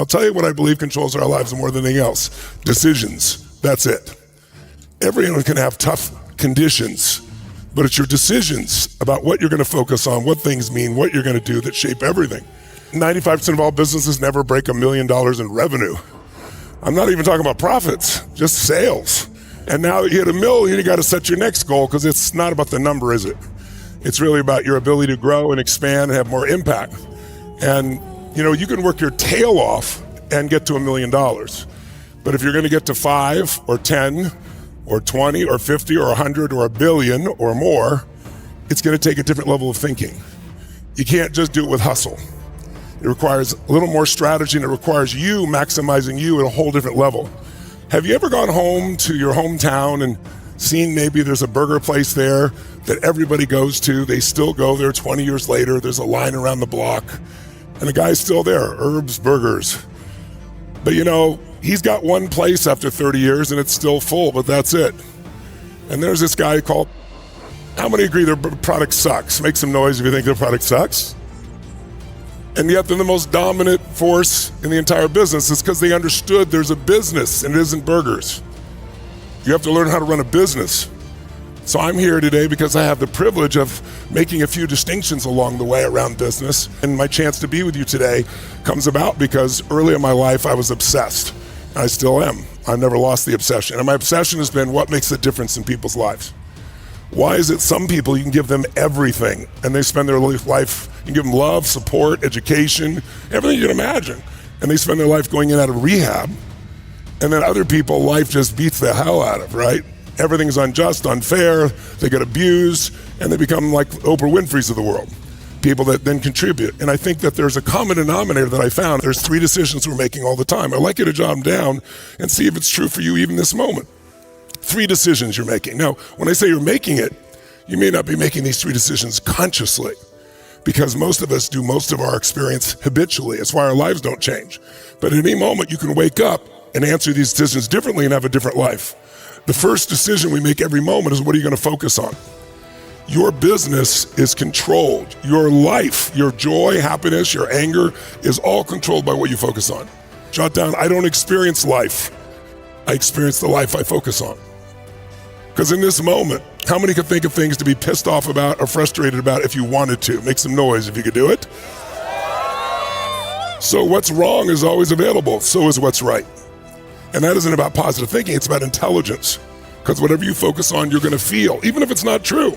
I'll tell you what I believe controls our lives more than anything else. Decisions. That's it. Everyone can have tough conditions, but it's your decisions about what you're going to focus on, what things mean, what you're going to do that shape everything. 95% of all businesses never break $1 million in revenue. I'm not even talking about profits, just sales. And now that you hit $1 million, you got to set your next goal, because it's not about the number, is it? It's really about your ability to grow and expand and have more impact. And you can work your tail off and get to $1 million. But if you're going to get to 5 or 10 or 20 or 50 or 100 or $1 billion or more, it's going to take a different level of thinking. You can't just do it with hustle. It requires a little more strategy, and it requires you maximizing you at a whole different level. Have you ever gone home to your hometown and seen maybe there's a burger place there that everybody goes to? They still go there 20 years later. There's a line around the block, and the guy's still there, Herb's Burgers. But he's got one place after 30 years and it's still full, but that's it. And there's this guy called, how many agree their product sucks? Make some noise if you think their product sucks. And yet they're the most dominant force in the entire business. It's because they understood there's a business and it isn't burgers. You have to learn how to run a business. So I'm here today because I have the privilege of making a few distinctions along the way around business. And my chance to be with you today comes about because early in my life I was obsessed. I still am. I've never lost the obsession. And my obsession has been what makes a difference in people's lives. Why is it some people you can give them everything and they spend their life, you can give them love, support, education, everything you can imagine. And they spend their life going in and out of rehab. And then other people, life just beats the hell out of, right? Everything's unjust, unfair, they get abused, and they become like Oprah Winfrey's of the world. People that then contribute. And I think that there's a common denominator that I found. There's 3 decisions we're making all the time. I'd like you to jot them down and see if it's true for you even this moment. 3 decisions you're making. Now, when I say you're making it, you may not be making these 3 decisions consciously, because most of us do most of our experience habitually. It's why our lives don't change. But at any moment, you can wake up and answer these decisions differently and have a different life. The first decision we make every moment is, what are you going to focus on? Your business is controlled. Your life, your joy, happiness, your anger is all controlled by what you focus on. Jot down, I don't experience life. I experience the life I focus on. Because in this moment, how many could think of things to be pissed off about or frustrated about if you wanted to? Make some noise if you could do it. So what's wrong is always available. So is what's right. And that isn't about positive thinking, it's about intelligence. Because whatever you focus on, you're going to feel, even if it's not true.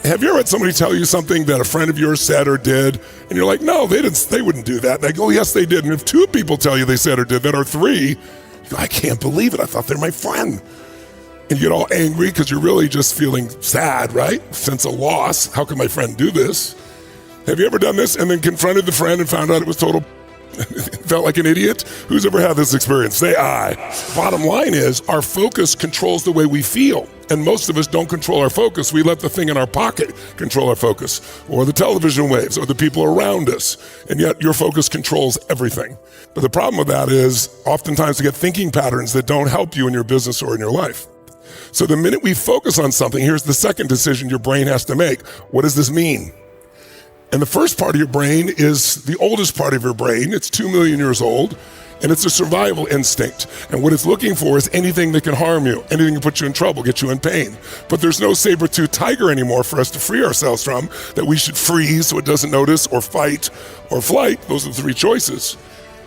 Have you ever had somebody tell you something that a friend of yours said or did, and you're like, no, they wouldn't do that. And they go, oh, yes, they did. And if 2 people tell you they said or did that, or 3, you go, I can't believe it. I thought they're my friend. And you get all angry because you're really just feeling sad, right? Sense of loss. How can my friend do this? Have you ever done this and then confronted the friend and found out it was total felt like an idiot? Who's ever had this experience? Say aye. Bottom line is, our focus controls the way we feel. And most of us don't control our focus. We let the thing in our pocket control our focus, or the television waves, or the people around us. And yet your focus controls everything. But the problem with that is, oftentimes we get thinking patterns that don't help you in your business or in your life. So the minute we focus on something, here's the second decision your brain has to make. What does this mean? And the first part of your brain is the oldest part of your brain. It's 2 million years old, and it's a survival instinct. And what it's looking for is anything that can harm you, anything that can put you in trouble, get you in pain. But there's no saber-toothed tiger anymore for us to free ourselves from, that we should freeze so it doesn't notice, or fight, or flight. Those are the 3 choices.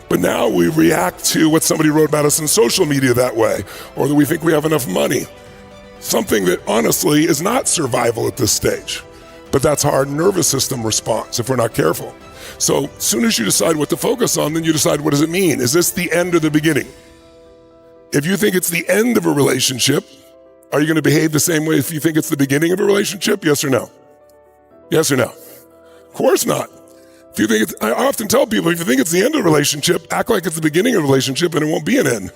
But now we react to what somebody wrote about us in social media that way, or that we think we have enough money. Something that honestly is not survival at this stage. But that's how our nervous system responds if we're not careful. So as soon as you decide what to focus on, then you decide, what does it mean? Is this the end or the beginning? If you think it's the end of a relationship, are you going to behave the same way if you think it's the beginning of a relationship? Yes or no? Yes or no? Of course not. If you think I often tell people, if you think it's the end of a relationship, act like it's the beginning of a relationship and it won't be an end.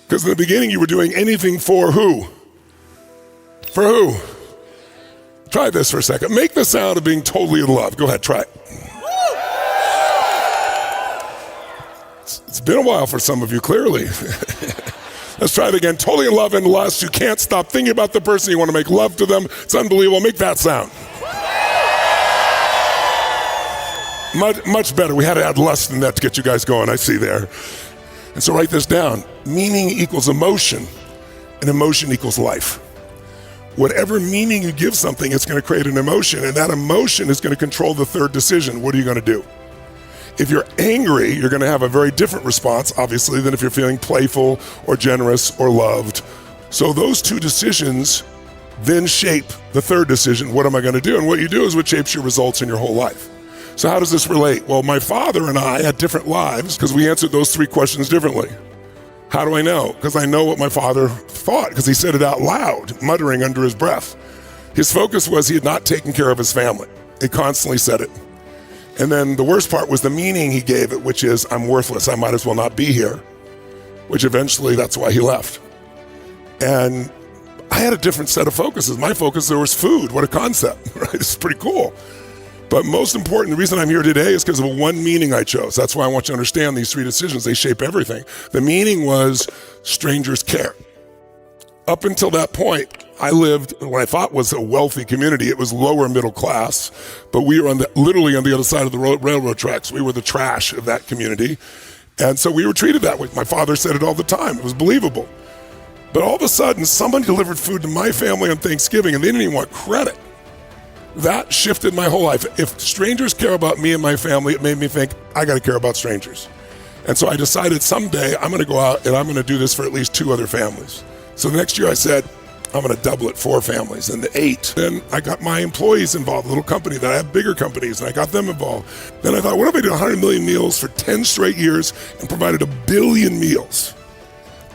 Because in the beginning you were doing anything for who? For who? Try this for a second. Make the sound of being totally in love. Go ahead, try it. It's been a while for some of you, clearly. Let's try it again. Totally in love and lust. You can't stop thinking about the person. You want to make love to them. It's unbelievable. Make that sound. Much better. We had to add less than that to get you guys going, I see there. And so write this down. Meaning equals emotion, and emotion equals life. Whatever meaning you give something, it's going to create an emotion, and that emotion is going to control the third decision. What are you going to do? If you're angry, you're going to have a very different response, obviously, than if you're feeling playful or generous or loved. So those two decisions then shape the third decision. What am I going to do? And what you do is what shapes your results in your whole life. So how does this relate? Well, my father and I had different lives because we answered those three questions differently. How do I know? Because I know what my father thought, because he said it out loud, muttering under his breath. His focus was he had not taken care of his family. He constantly said it. And then the worst part was the meaning he gave it, which is, I'm worthless, I might as well not be here, which eventually that's why he left. And I had a different set of focuses. My focus, there was food. What a concept, right? It's pretty cool. But most important, the reason I'm here today is because of one meaning I chose. That's why I want you to understand these three decisions. They shape everything. The meaning was strangers care. Up until that point, I lived in what I thought was a wealthy community. It was lower middle class, but we were literally on the other side of the railroad tracks. We were the trash of that community. And so we were treated that way. My father said it all the time. It was believable. But all of a sudden, somebody delivered food to my family on Thanksgiving, and they didn't even want credit. That shifted my whole life. If strangers care about me and my family, it made me think, I got to care about strangers. And so I decided someday I'm going to go out and I'm going to do this for at least 2 other families. So the next year I said, I'm going to double it, 4 families, and 8. Then I got my employees involved, a little company that I have bigger companies, and I got them involved. Then I thought, what if I did 100 million meals for 10 straight years and provided 1 billion meals?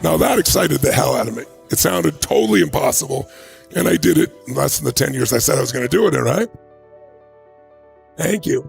Now that excited the hell out of me. It sounded totally impossible. And I did it in less than the 10 years I said I was going to do it, all right? Thank you.